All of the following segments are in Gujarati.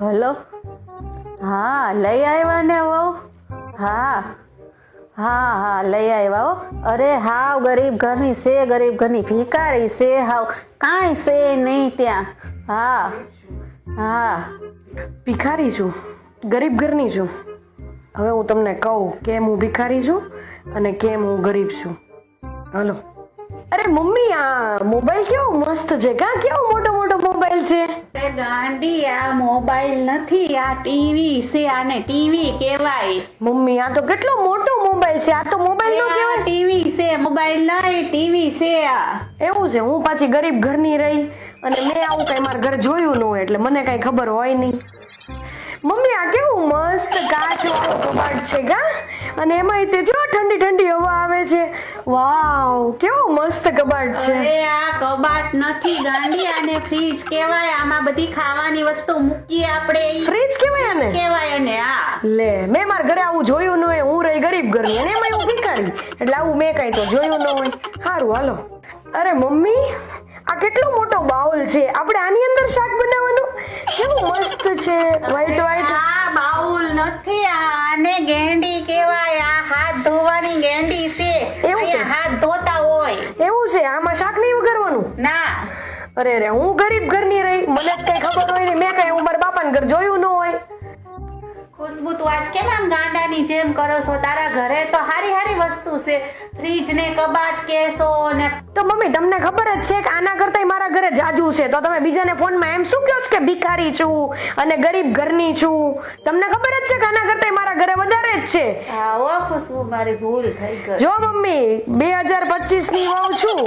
હલો. હા લઈ આવ્યા ને વહુ. હા હા હા લઈ આવ્યા હો. અરે હાવ ગરીબ ઘરની છે, ગરીબ ઘરની ભિખારી છે, હાવ કાંઈ છે નહીં ત્યાં. હા હા. ભિખારી છું, ગરીબ ઘરની છું. હવે હું તમને કહું કેમ હું ભિખારી છું અને કેમ હું ગરીબ છું. હાલો. અરે મમ્મી, આ મોબાઈલ કેવો મસ્ત છે, કાં કેવો મોટો મોટો મોબાઈલ છે. અરે ગાંડી, આ મોબાઈલ નથી, આ ટીવી છે, આને ટીવી કહેવાય. મમ્મી, આ તો કેટલો મોટો મોબાઈલ છે, આ તો મોબાઈલ નો કહેવાય. ટીવી છે, મોબાઈલ નહીં, ટીવી છે આ. એવું છે, હું પાછી ગરીબ ઘરની રહી અને મેં આવું કઈ મારા ઘરે જોયું ન હોય એટલે મને કઈ ખબર હોય નહીં. મમ્મી, આ કેવું મસ્ત કાચ વાળો કબાટ છે કા, અને એમાં તે જો ઠંડી ઠંડી હવા આવે છે. વાવ, કેવો મસ્ત કબાટ છે. અરે આ કબાટ નથી ગાંડી, આને ફ્રીજ કહેવાય. આમાં બધી ખાવાની વસ્તુ મૂકીએ આપણે. ફ્રીજ કહેવાય આને? કહેવાય આને. હા લે, મેં મારા ઘરે આવું જોયું ન હોય, હું રહી ગરીબ ઘરની અને એમાં હું ભિખારી, એટલે આવું મેં કઈ તો જોયું ન હોય. સારું હાલો. અરે મમ્મી, આ કેટલો મોટો બાઉલ છે, આપણે આની અંદર શાક બનાવવાનું. કેવું મસ્ત છે, વ્હાઈટ વ્હાઈટ. આ બાઉલ નથી, આને ગેંડી કહેવાય. આ હાથ ધોવાની ગેંડી છે. એવું છે? અહીંયા હાથ ધોતા હોય. એવું છે, આમાં શાક નહીં વઘારવાનું? ના. અરે રે, હું ગરીબ ઘરની રહી, મને જ કઈ ખબર હોય ને, મેં કઈ હું મારા બાપાને ઘર જોયું ન હોય. ખુશ્બુ, તું આજ કેમ આમ ગાંડાની જેમ કરો છો? તારા ઘરે તો હારી હારી વસ્તુ છે, ફ્રીજ ને કબાટ કેસો ને. તો મમ્મી, તમને ખબર જ છે કે આના કરતા મારા ઘરે જાજુ છે, તો તમે બીજાને ફોનમાં એમ શું કહો છો કે ભિખારી છું અને ગરીબ ઘરની છું? તમને ખબર જ છે કે આના કરતા મારા ઘરે વધારે જ છે. હા ઓ ખુશ્બુ, મારી ભૂલ થઈ ગઈ. જો મમ્મી, 2025 ની વહુ છું.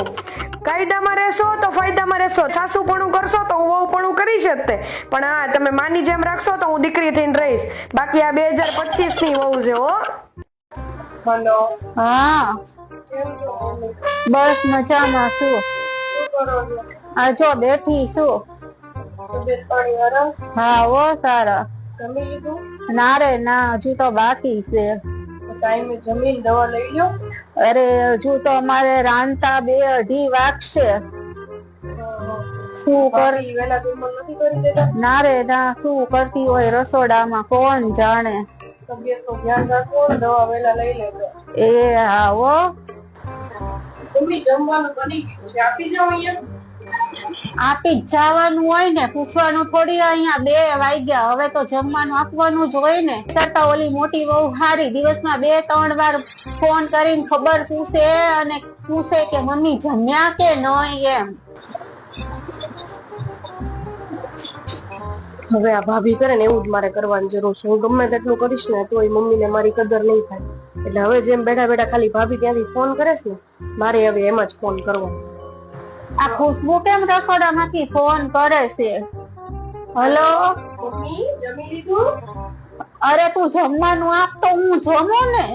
કાયદામાં રહેશો તો ફાયદામાં રહેશો, સાસુપણું કરશો તો હું વહુપણું કરી શકતે, પણ હા તમે માની જેમ રાખશો તો હું દીકરી થઈને રહીશ. બાકી આ 2025 ની વહુ છે હો. હેલો. હા, કેમ છો મમ્મી? બસ મજામાં છું. શું કરો છો? આ જો બેઠી છું. તબિયત પાણી આરામ? હા ઓ સારા. જમી લીધું? ના રે ના, હજુ તો બાકી છે. ટાઈમે જમીન દવા લઈ લો. અરે હજુ તો અમારે રાંધતા 2-2:30 વાગશે. શું કર? ભાભી વહેલા જમવાનું નથી કરી દેતા? ના રે ના, શું કરતી હોય રસોડામાં કોણ જાણે. તબિયતનું ધ્યાન રાખો, દવા વહેલા લઈ લેજો. એ હા હો. મમ્મી, જમવાનું બની ગયું છે, આપી જાઓ અહીંયા. આપી જ જવાનું હોય ને, પૂછવાનું થોડી. અહીંયા 2 વાગ્યા, હવે તો જમવાનું આપવાનું જ હોય ને. કરતા ઓલી મોટી વહુ હારી, દિવસમાં 2-3 વાર ફોન કરીને ખબર પૂછે અને પૂછે કે મમ્મી જમ્યા કે નહીં એમ. હવે આ ભાભી કરે ને એવું જ મારે કરવાની જરૂર છે. હું ગમે તેટલું કરીશ ને તોય મમ્મીને મારી કદર નહીં થાય. એટલે હવે જેમ બેઠા બેઠા ખાલી ભાભી ત્યાંથી ફોન કરે છે ને, મારે હવે એમ જ ફોન કરવાનો. આ ખુશ્બુ કેમ રસોડામાંથી ફોન કરે છે? હલો. મમ્મી, જમી લીધું? અરે તું જમવાનું આપ તો હું જમું ને.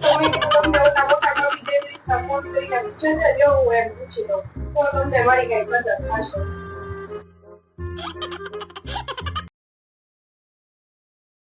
તો હું તમને ઓલા મોટા ભાભી જેવી રીતના ફોન કરીને પૂછે છે, જો હું એમ પૂછી દઉં તો તમને મારી કઈ મદદ થશે.